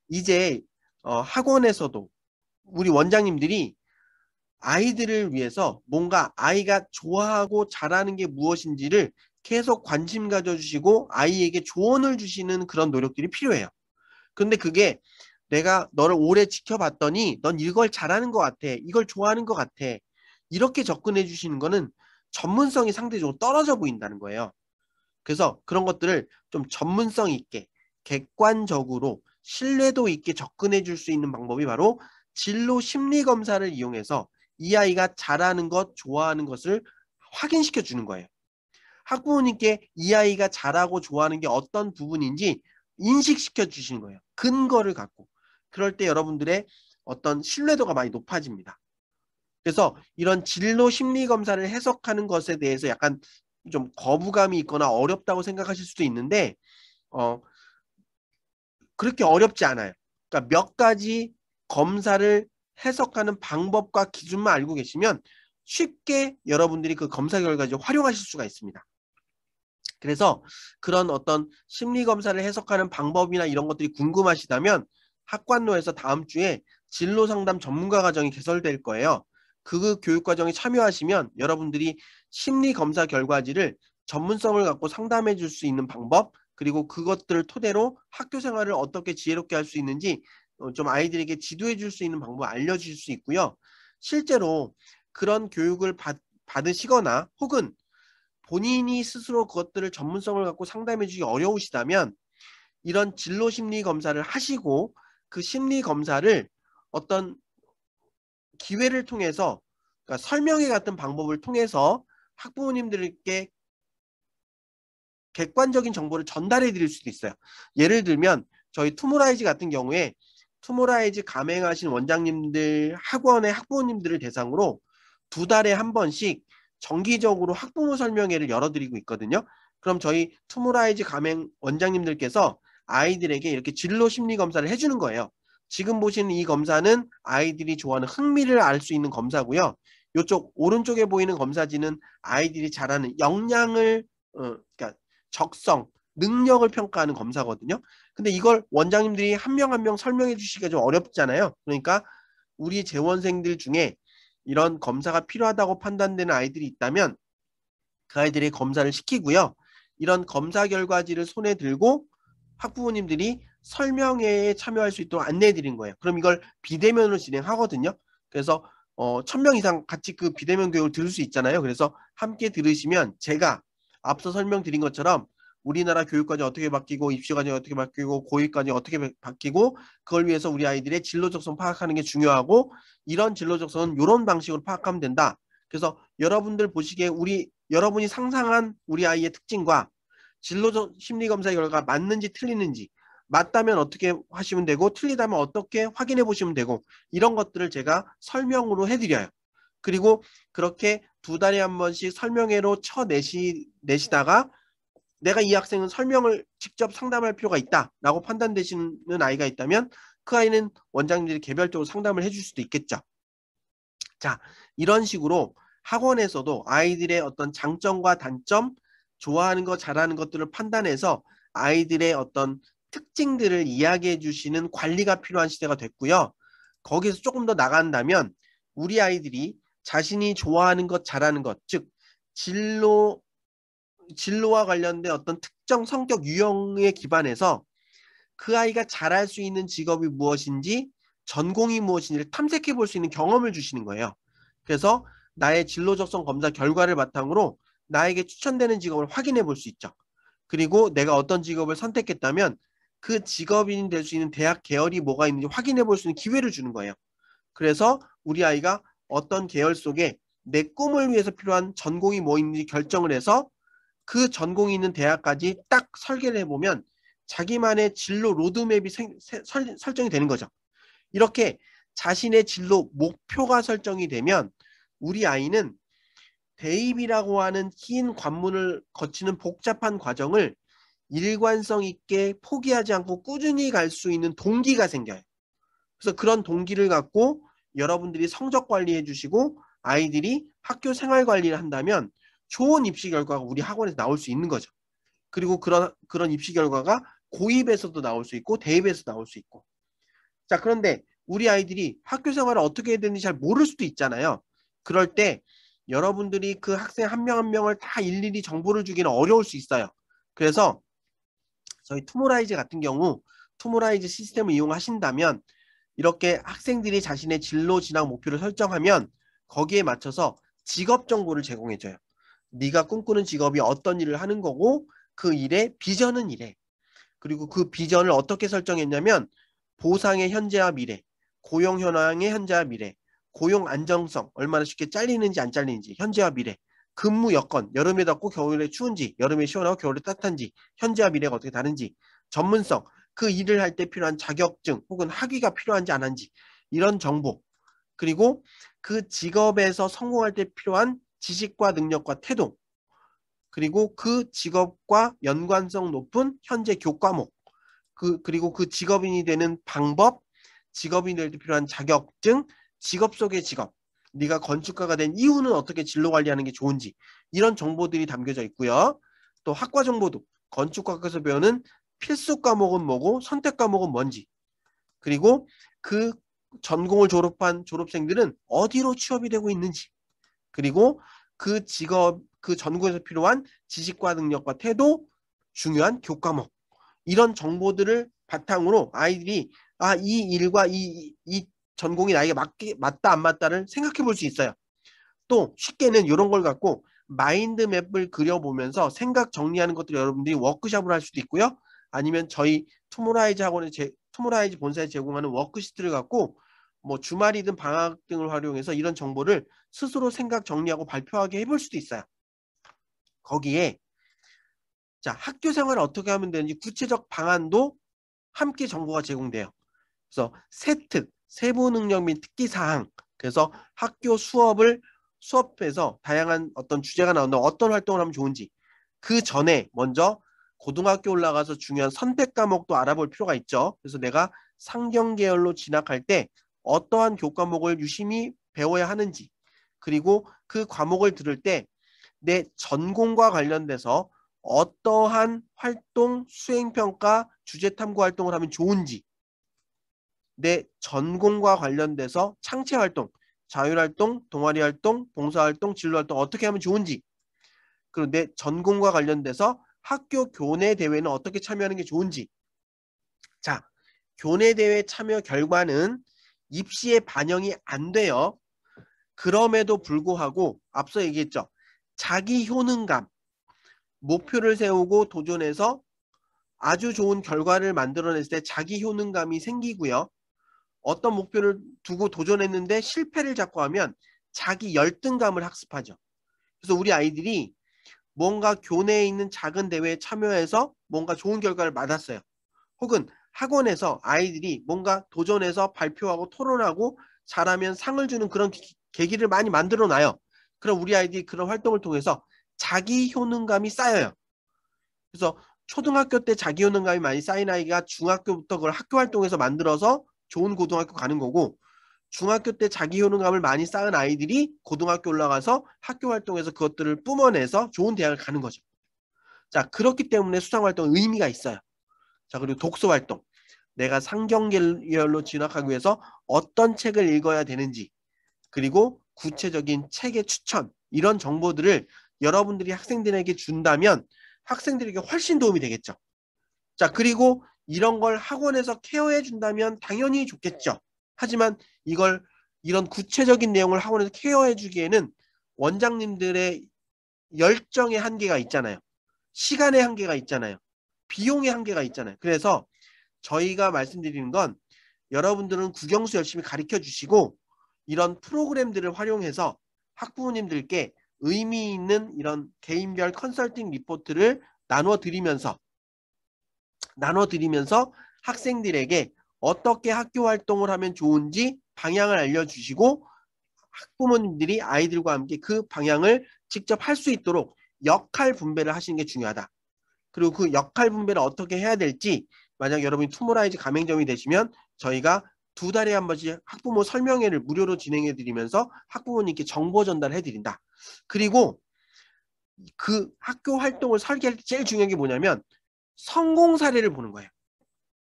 이제 학원에서도 우리 원장님들이 아이들을 위해서 뭔가 아이가 좋아하고 잘하는 게 무엇인지를 계속 관심 가져주시고 아이에게 조언을 주시는 그런 노력들이 필요해요. 근데 그게 내가 너를 오래 지켜봤더니 넌 이걸 잘하는 것 같아. 이걸 좋아하는 것 같아. 이렇게 접근해 주시는 거는 전문성이 상대적으로 떨어져 보인다는 거예요. 그래서 그런 것들을 좀 전문성 있게 객관적으로 신뢰도 있게 접근해 줄 수 있는 방법이 바로 진로 심리 검사를 이용해서 이 아이가 잘하는 것, 좋아하는 것을 확인시켜 주는 거예요. 학부모님께 이 아이가 잘하고 좋아하는 게 어떤 부분인지 인식시켜 주시는 거예요. 근거를 갖고. 그럴 때 여러분들의 어떤 신뢰도가 많이 높아집니다. 그래서 이런 진로 심리 검사를 해석하는 것에 대해서 약간 좀 거부감이 있거나 어렵다고 생각하실 수도 있는데 어, 그렇게 어렵지 않아요. 그러니까 몇 가지 검사를 해석하는 방법과 기준만 알고 계시면 쉽게 여러분들이 그 검사 결과를 활용하실 수가 있습니다. 그래서 그런 어떤 심리 검사를 해석하는 방법이나 이런 것들이 궁금하시다면 학관로에서 다음 주에 진로 상담 전문가 과정이 개설될 거예요. 그 교육 과정에 참여하시면 여러분들이 심리 검사 결과지를 전문성을 갖고 상담해 줄 수 있는 방법, 그리고 그것들을 토대로 학교 생활을 어떻게 지혜롭게 할 수 있는지 좀 아이들에게 지도해 줄 수 있는 방법을 알려주실 수 있고요. 실제로 그런 교육을 받으시거나 혹은 본인이 스스로 그것들을 전문성을 갖고 상담해 주기 어려우시다면 이런 진로 심리 검사를 하시고 그 심리 검사를 어떤 기회를 통해서, 그러니까 설명회 같은 방법을 통해서 학부모님들께 객관적인 정보를 전달해 드릴 수도 있어요. 예를 들면 저희 투모라이즈 같은 경우에 투모라이즈 감행하신 원장님들 학원의 학부모님들을 대상으로 2달에 한 번씩 정기적으로 학부모 설명회를 열어드리고 있거든요. 그럼 저희 투모라이즈 감행 원장님들께서 아이들에게 이렇게 진로 심리 검사를 해주는 거예요. 지금 보시는 이 검사는 아이들이 좋아하는 흥미를 알 수 있는 검사고요. 이쪽 오른쪽에 보이는 검사지는 아이들이 잘하는 역량을 그러니까 적성, 능력을 평가하는 검사거든요. 근데 이걸 원장님들이 한 명 한 명 설명해 주시기가 좀 어렵잖아요. 그러니까 우리 재원생들 중에 이런 검사가 필요하다고 판단되는 아이들이 있다면 그 아이들의 검사를 시키고요. 이런 검사 결과지를 손에 들고 학부모님들이 설명회에 참여할 수 있도록 안내해 드린 거예요. 그럼 이걸 비대면으로 진행하거든요. 그래서 1000명 이상 같이 그 비대면 교육을 들을 수 있잖아요. 그래서 함께 들으시면 제가 앞서 설명드린 것처럼 우리나라 교육과정이 어떻게 바뀌고 입시과정이 어떻게 바뀌고 고입과정이 어떻게 바뀌고 그걸 위해서 우리 아이들의 진로 적성 파악하는 게 중요하고 이런 진로 적성은 이런 방식으로 파악하면 된다. 그래서 여러분들 보시기에 여러분이 상상한 우리 아이의 특징과 진로 심리 검사 결과가 맞는지 틀리는지 맞다면 어떻게 하시면 되고 틀리다면 어떻게 확인해 보시면 되고 이런 것들을 제가 설명으로 해드려요. 그리고 그렇게 2달에 한 번씩 설명회로 내시다가 내가 이 학생은 설명을 직접 상담할 필요가 있다라고 판단되시는 아이가 있다면 그 아이는 원장님들이 개별적으로 상담을 해줄 수도 있겠죠. 자, 이런 식으로 학원에서도 아이들의 어떤 장점과 단점, 좋아하는 것, 잘하는 것들을 판단해서 아이들의 어떤 특징들을 이야기해 주시는 관리가 필요한 시대가 됐고요. 거기서 조금 더 나간다면 우리 아이들이 자신이 좋아하는 것, 잘하는 것, 즉 진로와 관련된 어떤 특정 성격 유형에 기반해서 그 아이가 잘할 수 있는 직업이 무엇인지 전공이 무엇인지를 탐색해 볼 수 있는 경험을 주시는 거예요. 그래서 나의 진로 적성 검사 결과를 바탕으로 나에게 추천되는 직업을 확인해 볼 수 있죠. 그리고 내가 어떤 직업을 선택했다면 그 직업인이 될 수 있는 대학 계열이 뭐가 있는지 확인해 볼 수 있는 기회를 주는 거예요. 그래서 우리 아이가 어떤 계열 속에 내 꿈을 위해서 필요한 전공이 뭐 있는지 결정을 해서 그 전공이 있는 대학까지 딱 설계를 해보면 자기만의 진로 로드맵이 설정이 되는 거죠. 이렇게 자신의 진로 목표가 설정이 되면 우리 아이는 대입이라고 하는 긴 관문을 거치는 복잡한 과정을 일관성 있게 포기하지 않고 꾸준히 갈 수 있는 동기가 생겨요. 그래서 그런 동기를 갖고 여러분들이 성적 관리해 주시고 아이들이 학교 생활 관리를 한다면 좋은 입시 결과가 우리 학원에서 나올 수 있는 거죠. 그리고 그런 입시 결과가 고입에서도 나올 수 있고 대입에서 나올 수 있고 자, 그런데 우리 아이들이 학교 생활을 어떻게 해야 되는지 잘 모를 수도 있잖아요. 그럴 때 여러분들이 그 학생 한 명 한 명을 다 일일이 정보를 주기는 어려울 수 있어요. 그래서 저희 투모라이즈 같은 경우 투모라이즈 시스템을 이용하신다면 이렇게 학생들이 자신의 진로 진학 목표를 설정하면 거기에 맞춰서 직업 정보를 제공해줘요. 네가 꿈꾸는 직업이 어떤 일을 하는 거고 그 일의 비전은 이래. 그리고 그 비전을 어떻게 설정했냐면 보상의 현재와 미래, 고용 현황의 현재와 미래, 고용 안정성, 얼마나 쉽게 잘리는지 안 잘리는지, 현재와 미래, 근무 여건, 여름에 덥고 겨울에 추운지, 여름에 시원하고 겨울에 따뜻한지, 현재와 미래가 어떻게 다른지, 전문성, 그 일을 할 때 필요한 자격증 혹은 학위가 필요한지 안 한지, 이런 정보, 그리고 그 직업에서 성공할 때 필요한 지식과 능력과 태도, 그리고 그 직업과 연관성 높은 현재 교과목, 그리고 그 직업인이 되는 방법, 직업인이 될 때 필요한 자격증, 직업 속의 직업, 네가 건축가가 된 이후는 어떻게 진로 관리하는 게 좋은지 이런 정보들이 담겨져 있고요. 또 학과 정보도 건축학과에서 배우는 필수 과목은 뭐고 선택 과목은 뭔지, 그리고 그 전공을 졸업한 졸업생들은 어디로 취업이 되고 있는지, 그리고 그 직업, 그 전공에서 필요한 지식과 능력과 태도, 중요한 교과목, 이런 정보들을 바탕으로 아이들이 이 일과 이 전공이 나에게 맞다 안 맞다를 생각해 볼 수 있어요. 또 쉽게는 이런 걸 갖고 마인드맵을 그려보면서 생각 정리하는 것들을 여러분들이 워크숍을 할 수도 있고요. 아니면 저희 투모라이즈 본사에 제공하는 워크시트를 갖고 뭐 주말이든 방학 등을 활용해서 이런 정보를 스스로 생각 정리하고 발표하게 해볼 수도 있어요. 거기에 자, 학교 생활을 어떻게 하면 되는지 구체적 방안도 함께 정보가 제공돼요. 그래서 세특, 세부 능력 및 특기 사항. 그래서 학교 수업에서 다양한 어떤 주제가 나온다. 어떤 활동을 하면 좋은지. 그 전에 먼저 고등학교 올라가서 중요한 선택 과목도 알아볼 필요가 있죠. 그래서 내가 상경 계열로 진학할 때 어떠한 교과목을 유심히 배워야 하는지, 그리고 그 과목을 들을 때 내 전공과 관련돼서 어떠한 활동, 수행평가, 주제탐구 활동을 하면 좋은지, 내 전공과 관련돼서 창체활동, 자율활동, 동아리활동, 봉사활동, 진로활동 어떻게 하면 좋은지, 그리고 내 전공과 관련돼서 학교 교내 대회는 어떻게 참여하는 게 좋은지. 자, 교내 대회 참여 결과는 입시에 반영이 안 돼요. 그럼에도 불구하고 앞서 얘기했죠. 자기 효능감, 목표를 세우고 도전해서 아주 좋은 결과를 만들어냈을 때 자기 효능감이 생기고요. 어떤 목표를 두고 도전했는데 실패를 자꾸 하면 자기 열등감을 학습하죠. 그래서 우리 아이들이 뭔가 교내에 있는 작은 대회에 참여해서 뭔가 좋은 결과를 받았어요. 혹은 학원에서 아이들이 뭔가 도전해서 발표하고 토론하고 잘하면 상을 주는 그런 계기를 많이 만들어 놔요. 그럼 우리 아이들이 그런 활동을 통해서 자기 효능감이 쌓여요. 그래서 초등학교 때 자기 효능감이 많이 쌓인 아이가 중학교부터 그걸 학교 활동에서 만들어서 좋은 고등학교 가는 거고, 중학교 때 자기 효능감을 많이 쌓은 아이들이 고등학교 올라가서 학교 활동에서 그것들을 뿜어내서 좋은 대학을 가는 거죠. 자, 그렇기 때문에 수상활동은 의미가 있어요. 자, 그리고 독서활동. 내가 상경계열로 진학하기 위해서 어떤 책을 읽어야 되는지, 그리고 구체적인 책의 추천, 이런 정보들을 여러분들이 학생들에게 준다면 학생들에게 훨씬 도움이 되겠죠. 자, 그리고 이런 걸 학원에서 케어해 준다면 당연히 좋겠죠. 하지만 이런 구체적인 내용을 학원에서 케어해 주기에는 원장님들의 열정의 한계가 있잖아요. 시간의 한계가 있잖아요. 비용의 한계가 있잖아요. 그래서 저희가 말씀드리는 건 여러분들은 국영수 열심히 가르쳐 주시고 이런 프로그램들을 활용해서 학부모님들께 의미 있는 이런 개인별 컨설팅 리포트를 나눠드리면서 학생들에게 어떻게 학교 활동을 하면 좋은지 방향을 알려주시고 학부모님들이 아이들과 함께 그 방향을 직접 할 수 있도록 역할 분배를 하시는 게 중요하다. 그리고 그 역할 분배를 어떻게 해야 될지 만약 여러분이 투모라이즈 가맹점이 되시면 저희가 2달에 한 번씩 학부모 설명회를 무료로 진행해 드리면서 학부모님께 정보 전달해 드린다. 그리고 그 학교 활동을 설계할 때 제일 중요한 게 뭐냐면 성공 사례를 보는 거예요.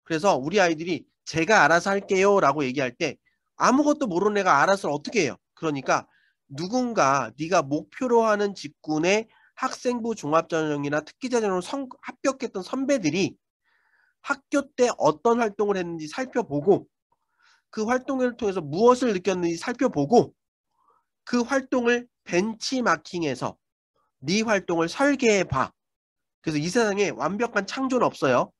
그래서 우리 아이들이 제가 알아서 할게요 라고 얘기할 때 아무것도 모르는 애가 알아서 어떻게 해요? 그러니까 누군가 네가 목표로 하는 직군의 학생부 종합전형이나 특기자전으로 합격했던 선배들이 학교 때 어떤 활동을 했는지 살펴보고 그 활동을 통해서 무엇을 느꼈는지 살펴보고 그 활동을 벤치마킹해서 네 활동을 설계해봐. 그래서 이 세상에 완벽한 창조는 없어요.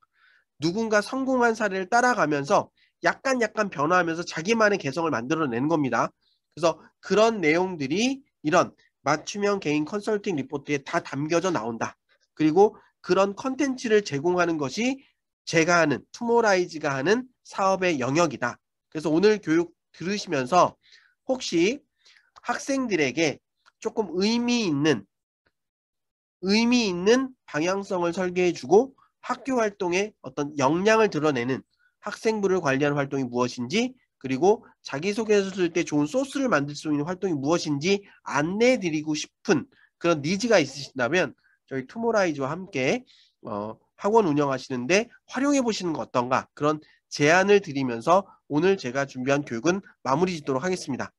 누군가 성공한 사례를 따라가면서 약간 변화하면서 자기만의 개성을 만들어내는 겁니다. 그래서 그런 내용들이 이런 맞춤형 개인 컨설팅 리포트에 다 담겨져 나온다. 그리고 그런 컨텐츠를 제공하는 것이 제가 하는 투모라이즈가 하는 사업의 영역이다. 그래서 오늘 교육 들으시면서 혹시 학생들에게 조금 의미 있는 방향성을 설계해주고 학교 활동에 어떤 역량을 드러내는 학생부를 관리하는 활동이 무엇인지 그리고 자기소개서 쓸 때 좋은 소스를 만들 수 있는 활동이 무엇인지 안내해드리고 싶은 그런 니즈가 있으신다면 저희 투모라이즈와 함께 학원 운영하시는데 활용해 보시는 거 어떤가 그런 제안을 드리면서 오늘 제가 준비한 교육은 마무리 짓도록 하겠습니다.